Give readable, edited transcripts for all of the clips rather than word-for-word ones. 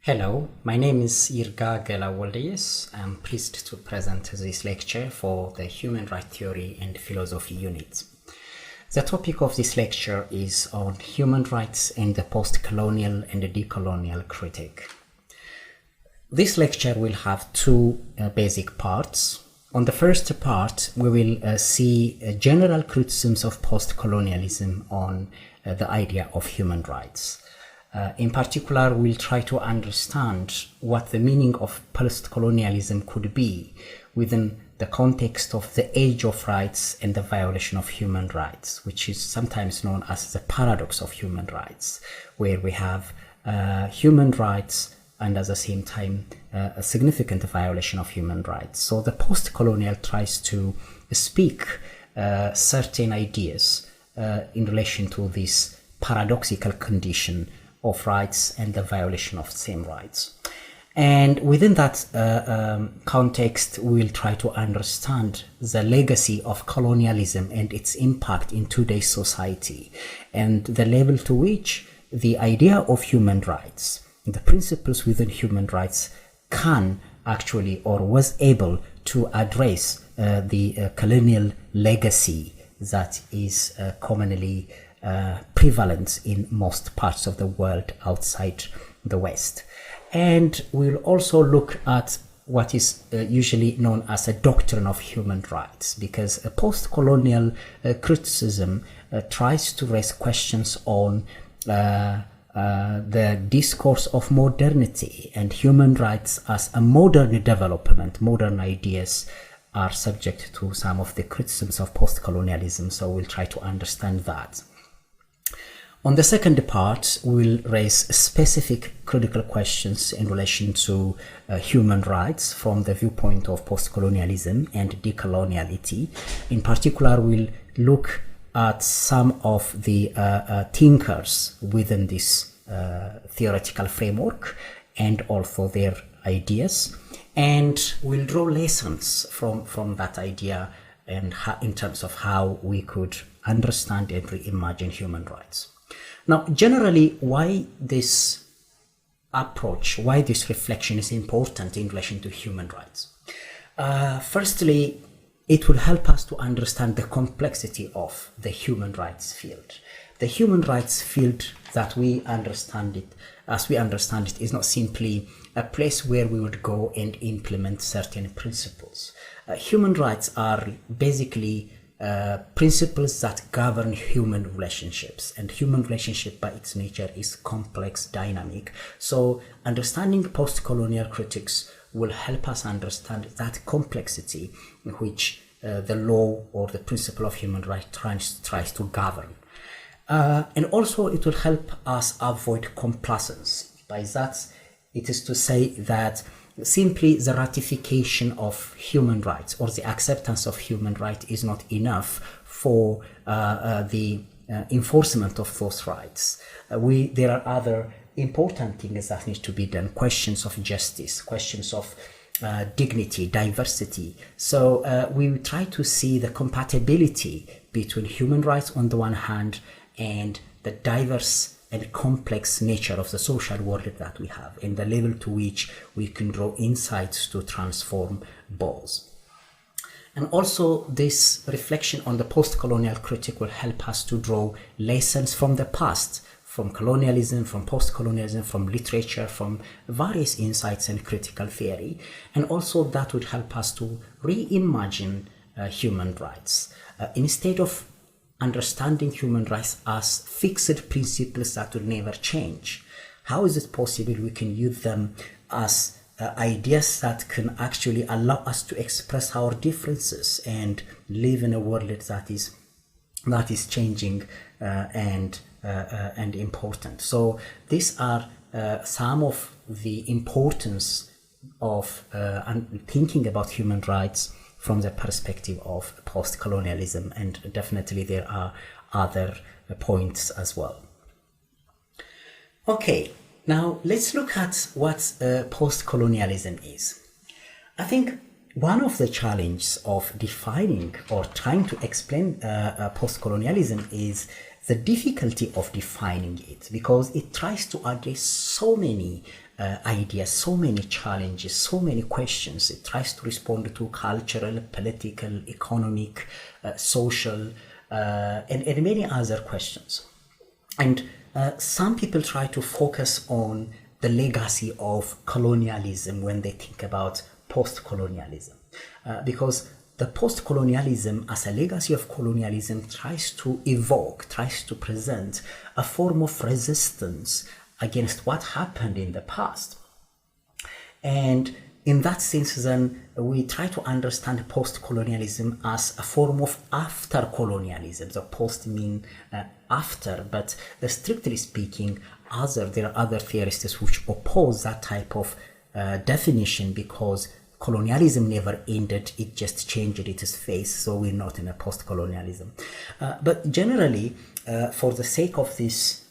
Hello, my name is Irga Gelawoldes. I'm pleased to present this lecture for the Human Rights Theory and Philosophy unit. The topic of this lecture is on human rights and the post-colonial and the decolonial critique. This lecture will have two basic parts. On the first part, we will see general criticisms of post-colonialism on the idea of human rights. In particular, we'll try to understand what the meaning of post-colonialism could be within the context of the age of rights and the violation of human rights, which is sometimes known as the paradox of human rights, where we have human rights and at the same time a significant violation of human rights. So the post-colonial tries to speak certain ideas in relation to this paradoxical condition of rights and the violation of same rights. And within that context, we'll try to understand the legacy of colonialism and its impact in today's society, and the level to which the idea of human rights, the principles within human rights, can actually or was able to address the colonial legacy that is commonly prevalent in most parts of the world outside the West. And we'll also look at what is usually known as a doctrine of human rights, because a post-colonial criticism tries to raise questions on the discourse of modernity and human rights as a modern development. Modern ideas are subject to some of the criticisms of post-colonialism, so we'll try to understand that. On the second part, we'll raise specific critical questions in relation to human rights from the viewpoint of post-colonialism and decoloniality. In particular, we'll look at some of the thinkers within this theoretical framework and also their ideas. And we'll draw lessons from that idea and in terms of how we could understand and reimagine human rights. Now, generally, why this approach, why this reflection is important in relation to human rights? Firstly, it will help us to understand the complexity of the human rights field. The human rights field that we understand it, as we understand it, is not simply a place where we would go and implement certain principles. Human rights are basically principles that govern human relationships, and human relationship by its nature is complex, dynamic. So understanding post-colonial critics will help us understand that complexity in which the law or the principle of human rights tries to govern. And also it will help us avoid complacency. By that, it is to say that simply the ratification of human rights or the acceptance of human rights is not enough for the enforcement of those rights. There are other important things that need to be done, questions of justice, questions of dignity, diversity. So we try to see the compatibility between human rights on the one hand and the diverse and complex nature of the social world that we have, and the level to which we can draw insights to transform both. And also this reflection on the post-colonial critique will help us to draw lessons from the past, from colonialism, from post-colonialism, from literature, from various insights and critical theory. And also that would help us to reimagine human rights. Instead of understanding human rights as fixed principles that will never change, how is it possible we can use them as ideas that can actually allow us to express our differences and live in a world that is changing and important? So these are some of the importance of thinking about human rights from the perspective of post-colonialism, and definitely there are other points as well. Okay, now let's look at what post-colonialism is. I think one of the challenges of defining or trying to explain post-colonialism is the difficulty of defining it, because it tries to address so many ideas, so many challenges, so many questions. It tries to respond to cultural, political, economic, social, and many other questions. And some people try to focus on the legacy of colonialism when they think about post-colonialism, because the post-colonialism as a legacy of colonialism tries to evoke, tries to present a form of resistance against what happened in the past. And in that sense, then, we try to understand post-colonialism as a form of after-colonialism. So post mean after, but strictly speaking, there are other theorists which oppose that type of definition, because colonialism never ended, it just changed its face, so we're not in a post-colonialism. But generally, for the sake of this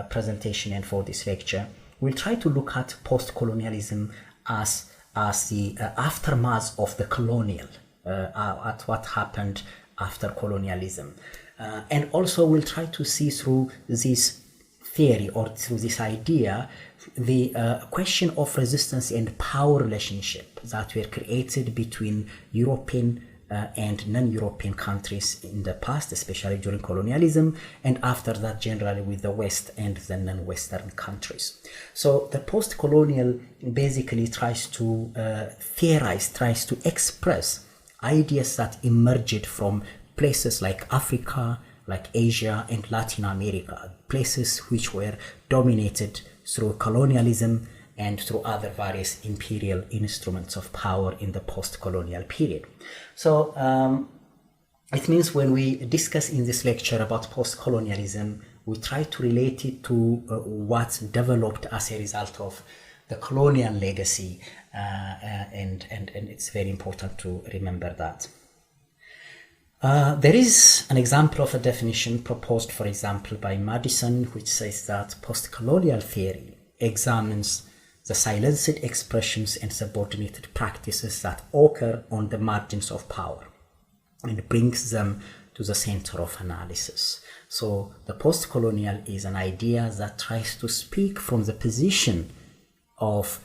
presentation and for this lecture, we'll try to look at post-colonialism as the aftermath of the colonial, at what happened after colonialism. And also we'll try to see through this theory, or through this idea, the question of resistance and power relationship that were created between European and non-European countries in the past, especially during colonialism, and after that generally with the West and the non-Western countries. So the post-colonial basically tries to theorize, tries to express ideas that emerged from places like Africa, like Asia and Latin America, places which were dominated through colonialism and through other various imperial instruments of power in the post-colonial period. So it means when we discuss in this lecture about post-colonialism, we try to relate it to what developed as a result of the colonial legacy, and it's very important to remember that. There is an example of a definition proposed, for example, by Madison, which says that post-colonial theory examines the silenced expressions and subordinated practices that occur on the margins of power and brings them to the center of analysis. So the post-colonial is an idea that tries to speak from the position of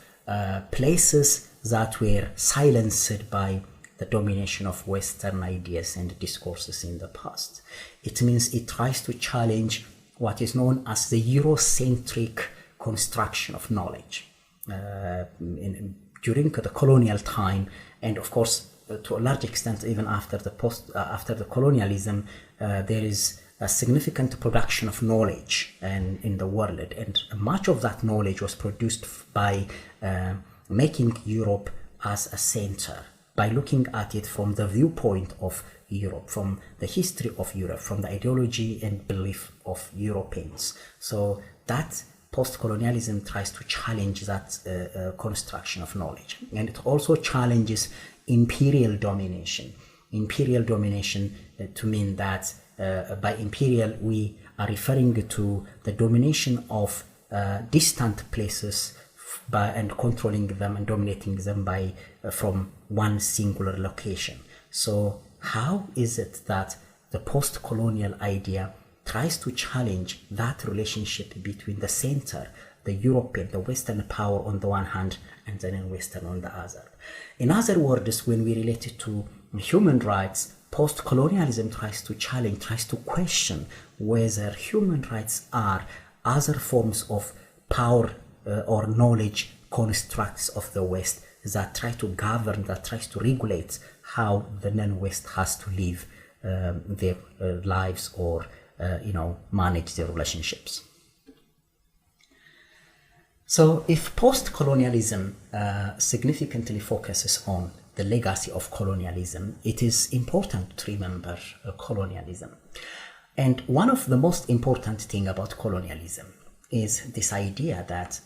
places that were silenced by the domination of Western ideas and discourses in the past. It means it tries to challenge what is known as the Eurocentric construction of knowledge. During the colonial time, and of course to a large extent even after the colonialism, there is a significant production of knowledge in the world, and much of that knowledge was produced by making Europe as a center, by looking at it from the viewpoint of Europe, from the history of Europe, from the ideology and belief of Europeans. So that post-colonialism tries to challenge that construction of knowledge. And it also challenges imperial domination. Imperial domination to mean that by imperial we are referring to the domination of distant places and controlling them and dominating them from one singular location. So how is it that the post-colonial idea tries to challenge that relationship between the center, the European, the Western power on the one hand, and the non-Western on the other? In other words, when we relate it to human rights, post-colonialism tries to challenge, tries to question whether human rights are other forms of power or knowledge constructs of the West that try to govern, that tries to regulate how the non-West has to live their lives or manage their relationships. So if post-colonialism significantly focuses on the legacy of colonialism, it is important to remember colonialism. And one of the most important things about colonialism is this idea that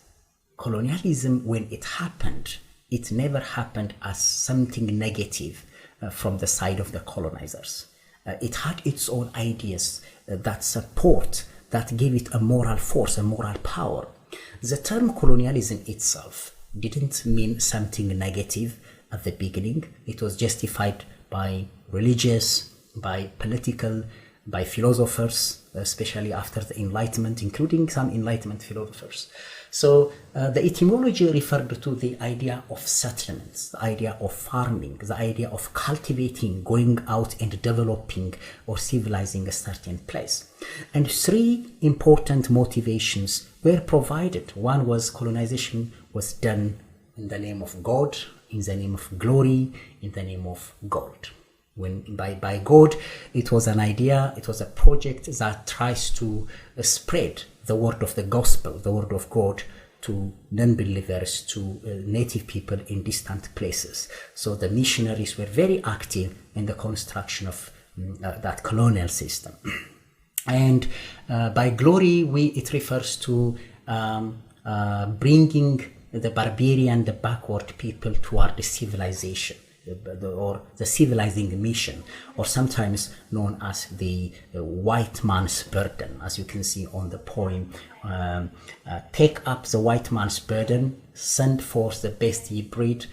colonialism, when it happened, it never happened as something negative from the side of the colonizers. It had its own ideas that gave it a moral force, a moral power. The term colonialism itself didn't mean something negative at the beginning. It was justified by religious, by political, by philosophers, especially after the Enlightenment, including some Enlightenment philosophers. So the etymology referred to the idea of settlements, the idea of farming, the idea of cultivating, going out and developing or civilizing a certain place. And three important motivations were provided. One was colonization was done in the name of God, in the name of glory, in the name of gold. When by God, it was an idea, it was a project that tries to spread the word of the gospel, the word of God, to non-believers, to native people in distant places. So the missionaries were very active in the construction of that colonial system. And by glory, it refers to bringing the barbarian, the backward people toward the civilization, or the civilizing mission, or sometimes known as the white man's burden. As you can see on the poem, take up the white man's burden, send forth the best ye breed,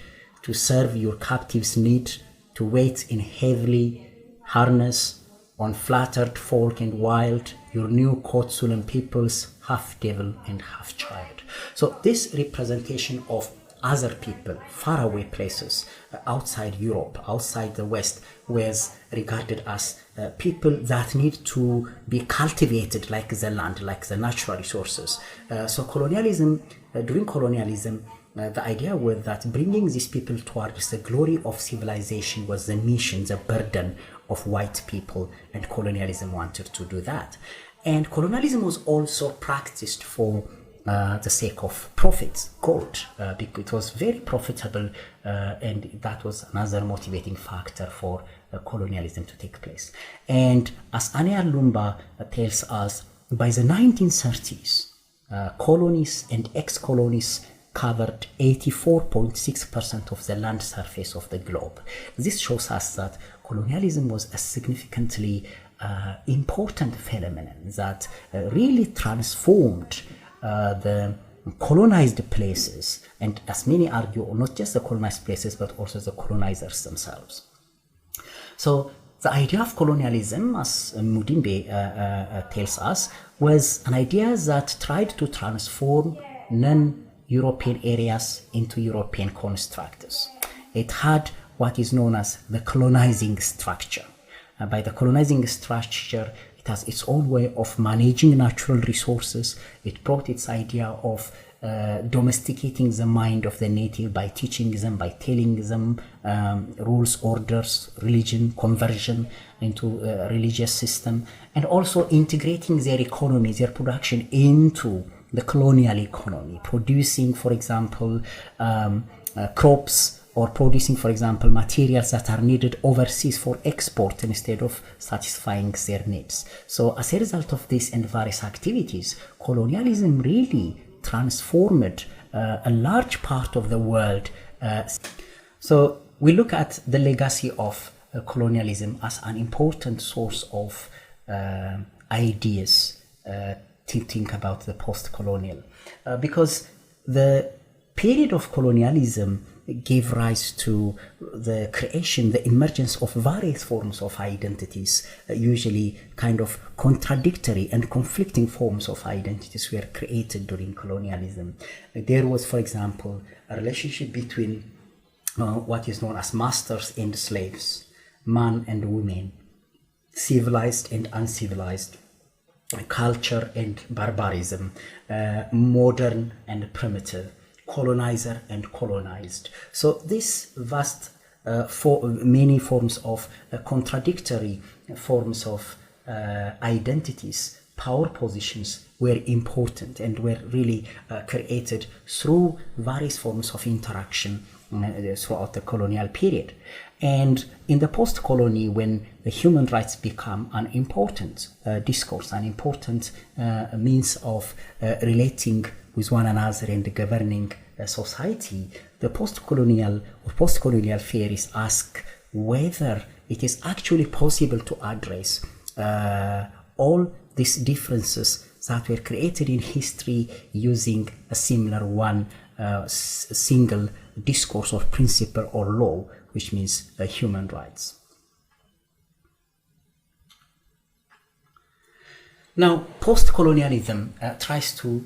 to serve your captives' need, to wait in heavily harness on flattered folk and wild, your new Kotsulan peoples, half devil and half child. So this representation of other people, faraway places outside Europe, outside the West, was regarded as people that need to be cultivated like the land, like the natural resources. So colonialism, during colonialism, the idea was that bringing these people towards the glory of civilization was the mission, the burden of white people, and colonialism wanted to do that. And colonialism was also practiced for the sake of profits, gold, because it was very profitable, and that was another motivating factor for colonialism to take place. And as Ania Lumba tells us, by the 1930s, colonies and ex-colonies covered 84.6% of the land surface of the globe. This shows us that colonialism was a significantly important phenomenon that really transformed the colonized places, and as many argue, not just the colonized places, but also the colonizers themselves. So the idea of colonialism, as Mudimbe tells us, was an idea that tried to transform non-European areas into European constructs. It had what is known as the colonizing structure. By the colonizing structure, it has its own way of managing natural resources. It brought its idea of domesticating the mind of the native by teaching them, by telling them rules, orders, religion, conversion into a religious system, and also integrating their economy, their production into the colonial economy, producing, for example, crops, or producing, for example, materials that are needed overseas for export instead of satisfying their needs. So as a result of this and various activities, colonialism really transformed a large part of the world. So we look at the legacy of colonialism as an important source of ideas to think about the post-colonial, because the period of colonialism gave rise to the creation, the emergence of various forms of identities, usually kind of contradictory and conflicting forms of identities were created during colonialism. There was, for example, a relationship between what is known as masters and slaves, man and women, civilized and uncivilized, culture and barbarism, modern and primitive, colonizer and colonized. So this vast many forms of contradictory forms of identities, power positions were important and were really created through various forms of interaction throughout the colonial period. And in the post-colony, when the human rights become an important discourse, an important means of relating with one another and governing society, the post-colonial theories ask whether it is actually possible to address all these differences that were created in history using a similar one single discourse or principle or law, which means human rights. Now, post-colonialism tries to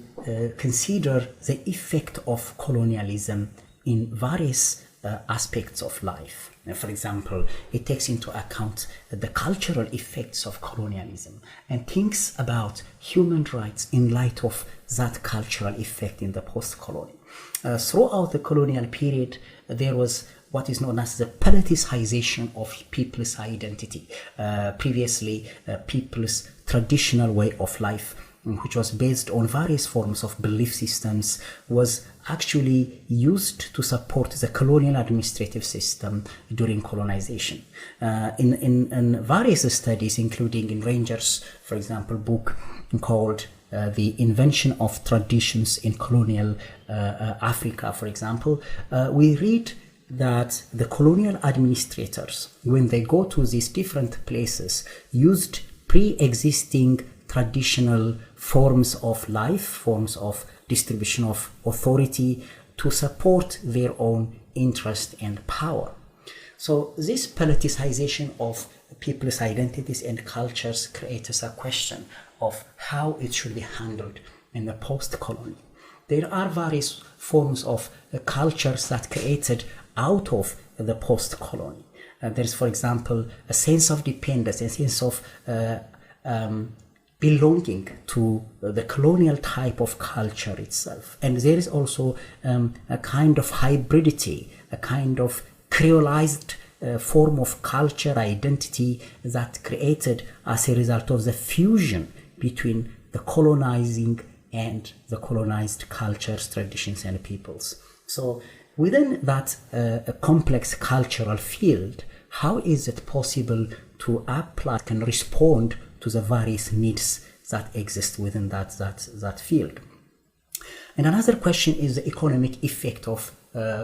consider the effect of colonialism in various aspects of life. For example, it takes into account the cultural effects of colonialism and thinks about human rights in light of that cultural effect in the post-colony. Throughout the colonial period, there was what is known as the politicization of people's identity. Previously, people's traditional way of life, which was based on various forms of belief systems, was actually used to support the colonial administrative system during colonization. In various studies, including in Ranger's, for example, book called The Invention of Traditions in Colonial Africa, for example, we read that the colonial administrators, when they go to these different places, used pre-existing traditional forms of life, forms of distribution of authority to support their own interest and power. So this politicization of people's identities and cultures creates a question of how it should be handled in the post-colony. There are various forms of cultures that created out of the post-colony. There is, for example, a sense of dependence, a sense of belonging to the colonial type of culture itself. And there is also a kind of hybridity, a kind of creolized form of culture identity that created as a result of the fusion between the colonizing and the colonized cultures, traditions, and peoples. So within that complex cultural field, how is it possible to apply and respond to the various needs that exist within that field? And another question is the economic effect of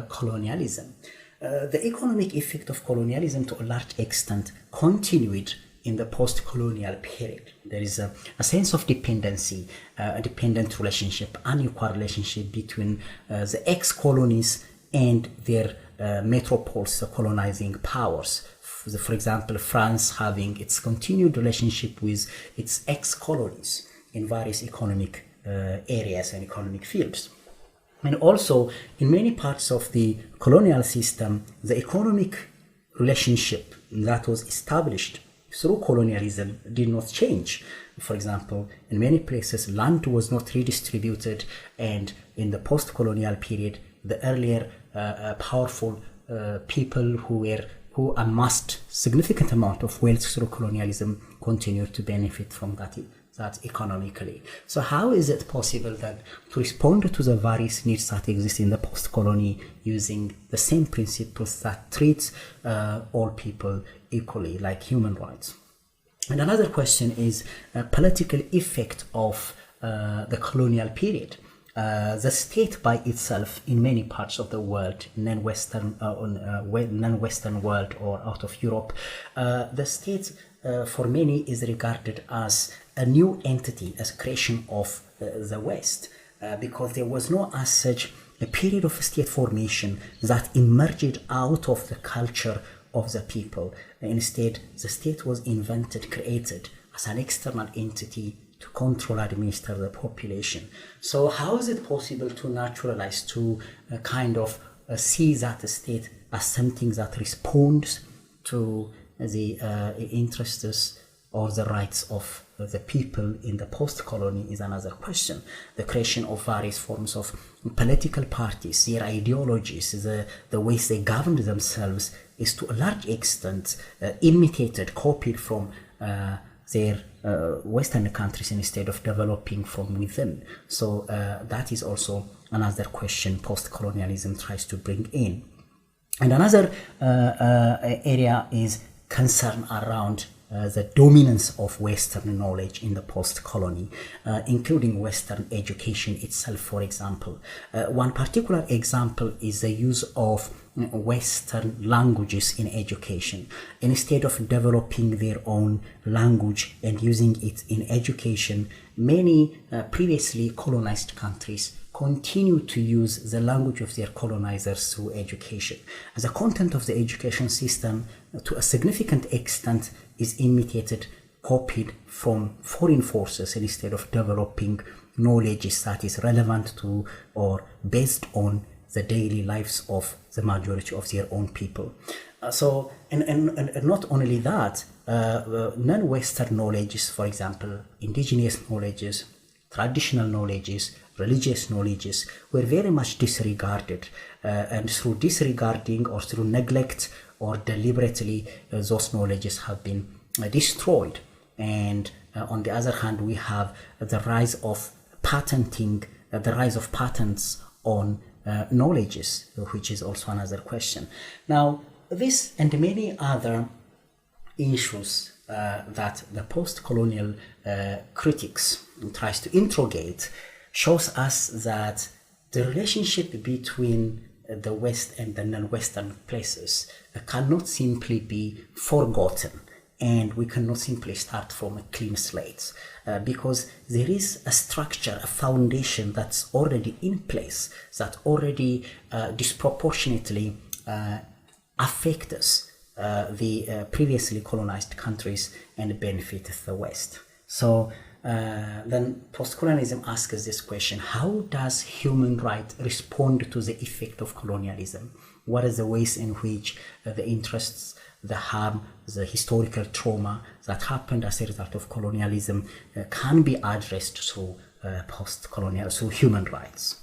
colonialism. The economic effect of colonialism to a large extent continued in the post-colonial period. There is a sense of dependency, a dependent relationship, unequal relationship between the ex-colonies and their metropoles, the colonizing powers. For example, France having its continued relationship with its ex-colonies in various economic areas and economic fields. And also, in many parts of the colonial system, the economic relationship that was established through colonialism did not change. For example, in many places, land was not redistributed, and in the post-colonial period, the earlier powerful people who amassed significant amount of wealth through colonialism continued to benefit from that economically. So how is it possible then to respond to the various needs that exist in the post-colony using the same principles that treats all people equally, like human rights? And another question is political effect of the colonial period. The state by itself in many parts of the world, non-Western world or out of Europe, the state for many is regarded as a new entity, as creation of the West, because there was no as such a period of state formation that emerged out of the culture of the people. Instead, the state was invented, created as an external entity to control, administer the population. So how is it possible to naturalize, to kind of see that state as something that responds to the interests or the rights of the people in the post-colony is another question. The creation of various forms of political parties, their ideologies, the ways they govern themselves is to a large extent imitated, copied from their Western countries instead of developing from within. So that is also another question post-colonialism tries to bring in. And another area is concern around the dominance of Western knowledge in the post-colony, including Western education itself, for example. One particular example is the use of Western languages in education. Instead of developing their own language and using it in education, many previously colonized countries continue to use the language of their colonizers through education. The content of the education system, to a significant extent, is imitated copied from foreign forces instead of developing knowledge that is relevant to or based on the daily lives of the majority of their own people. And not only that, non-Western knowledges, for example, indigenous knowledges, traditional knowledges, religious knowledges, were very much disregarded. And through disregarding or through neglect or deliberately, those knowledges have been destroyed. And on the other hand, we have the rise of patenting, the rise of patents on knowledges, which is also another question. Now, this and many other issues that the post-colonial critics tries to interrogate shows us that the relationship between the West and the non-Western places cannot simply be forgotten, and we cannot simply start from a clean slate because there is a structure, a foundation that's already in place that already disproportionately affects the previously colonized countries and benefit the West. So then post-colonialism asks this question: how does human rights respond to the effect of colonialism? What are the ways in which the interests, the harm, the historical trauma that happened as a result of colonialism can be addressed through post-colonial, through human rights?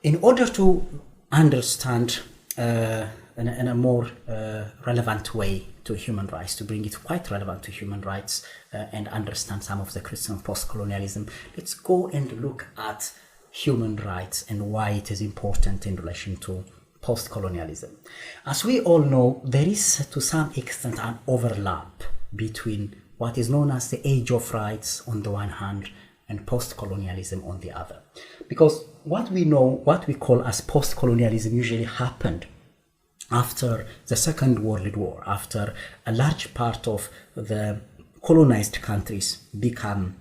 In order to understand in a more relevant way to human rights, to bring it quite relevant to human rights and understand some of the criticism of post-colonialism, let's go and look at human rights and why it is important in relation to post-colonialism. As we all know, there is to some extent an overlap between what is known as the Age of Rights on the one hand and post-colonialism on the other. Because what we know, what we call as post-colonialism, usually happened after the Second World War, after a large part of the colonized countries become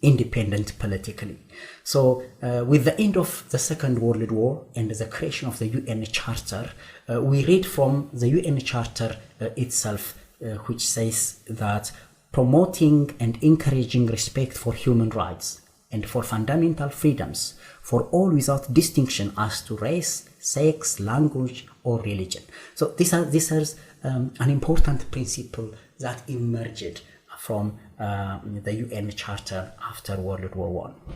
independent politically. So with the end of the Second World War and the creation of the UN Charter, we read from the UN Charter itself, which says that promoting and encouraging respect for human rights and for fundamental freedoms for all without distinction as to race, sex, language, or religion. So this is an important principle that emerged from the UN Charter after World War I.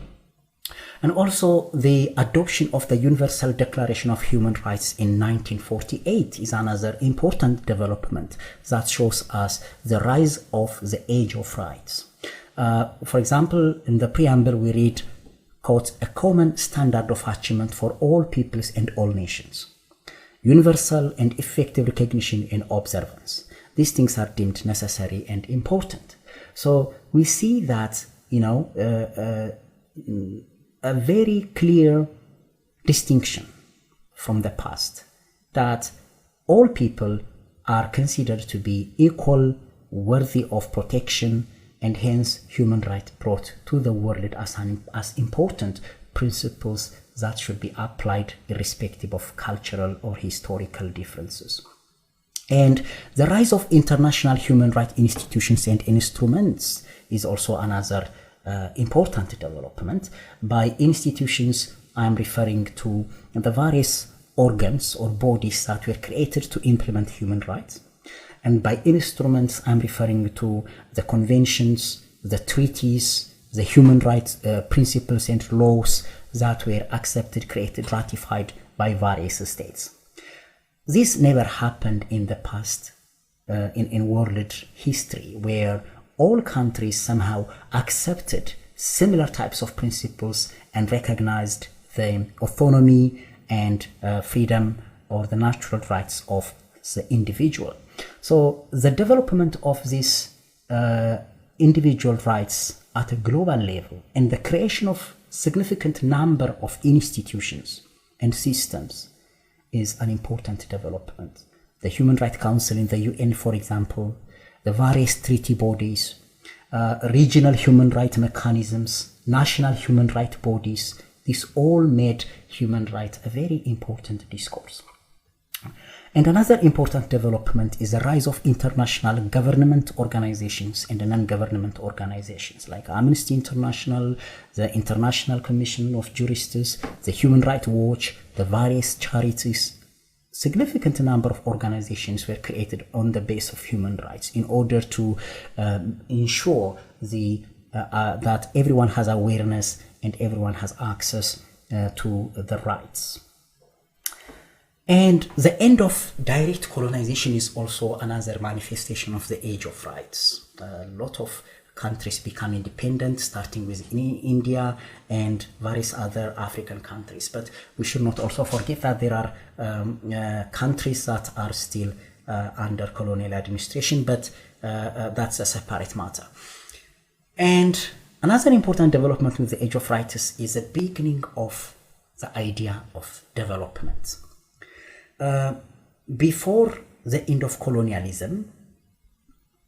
And also the adoption of the Universal Declaration of Human Rights in 1948 is another important development that shows us the rise of the Age of Rights. For example, in the preamble we read, quote, "a common standard of achievement for all peoples and all nations, universal and effective recognition and observance. These things are deemed necessary and important." So we see that, a very clear distinction from the past, that all people are considered to be equal, worthy of protection, and hence human rights brought to the world as important principles that should be applied irrespective of cultural or historical differences. And the rise of international human rights institutions and instruments is also another important development. By institutions, I'm referring to the various organs or bodies that were created to implement human rights. And by instruments, I'm referring to the conventions, the treaties, the human rights principles and laws that were accepted, created, ratified by various states. This never happened in the past in world history, where all countries somehow accepted similar types of principles and recognized the autonomy and freedom or the natural rights of the individual. So the development of these individual rights at a global level and the creation of significant number of institutions and systems is an important development. The Human Rights Council in the UN, for example, the various treaty bodies, regional human rights mechanisms, national human rights bodies, this all made human rights a very important discourse. And another important development is the rise of international government organizations and non-government organizations like Amnesty International, the International Commission of Jurists, the Human Rights Watch, the various charities. Significant number of organizations were created on the base of human rights in order to ensure that everyone has awareness and everyone has access to the rights. And the end of direct colonization is also another manifestation of the age of rights. A lot of countries become independent, starting with India and various other African countries. But we should not also forget that there are countries that are still under colonial administration, but that's a separate matter. And another important development with the age of rights is the beginning of the idea of development. Before the end of colonialism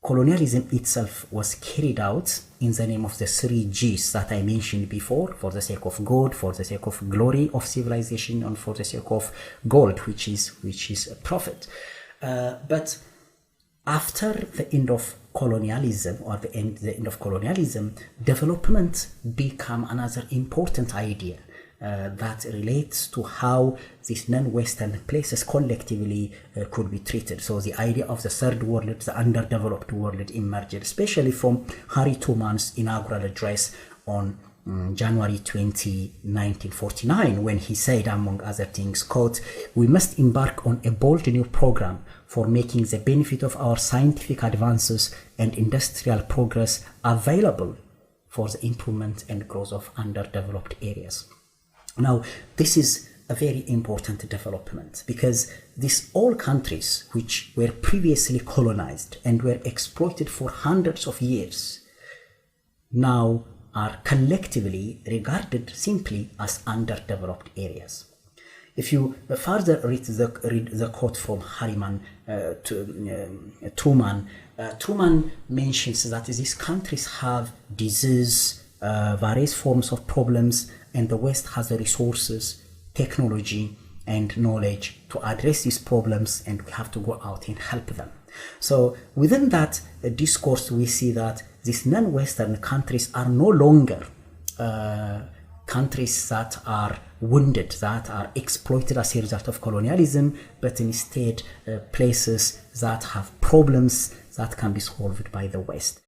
itself was carried out in the name of the 3 G's that I mentioned before, for the sake of God, for the sake of glory of civilization, and for the sake of gold, which is profit. But after the end of colonialism, or the end of colonialism, development became another important idea that relates to how these non-Western places collectively could be treated. So the idea of the third world, the underdeveloped world, emerged, especially from Harry Truman's inaugural address on January 20, 1949, when he said, among other things, quote, "We must embark on a bold new program for making the benefit of our scientific advances and industrial progress available for the improvement and growth of underdeveloped areas." Now, this is a very important development because all countries which were previously colonized and were exploited for hundreds of years now are collectively regarded simply as underdeveloped areas. If you further read the quote from Truman, Truman mentions that these countries have disease, various forms of problems, and the West has the resources, technology, and knowledge to address these problems, and we have to go out and help them. So within that discourse, we see that these non-Western countries are no longer countries that are wounded, that are exploited as a result of colonialism, but instead places that have problems that can be solved by the West.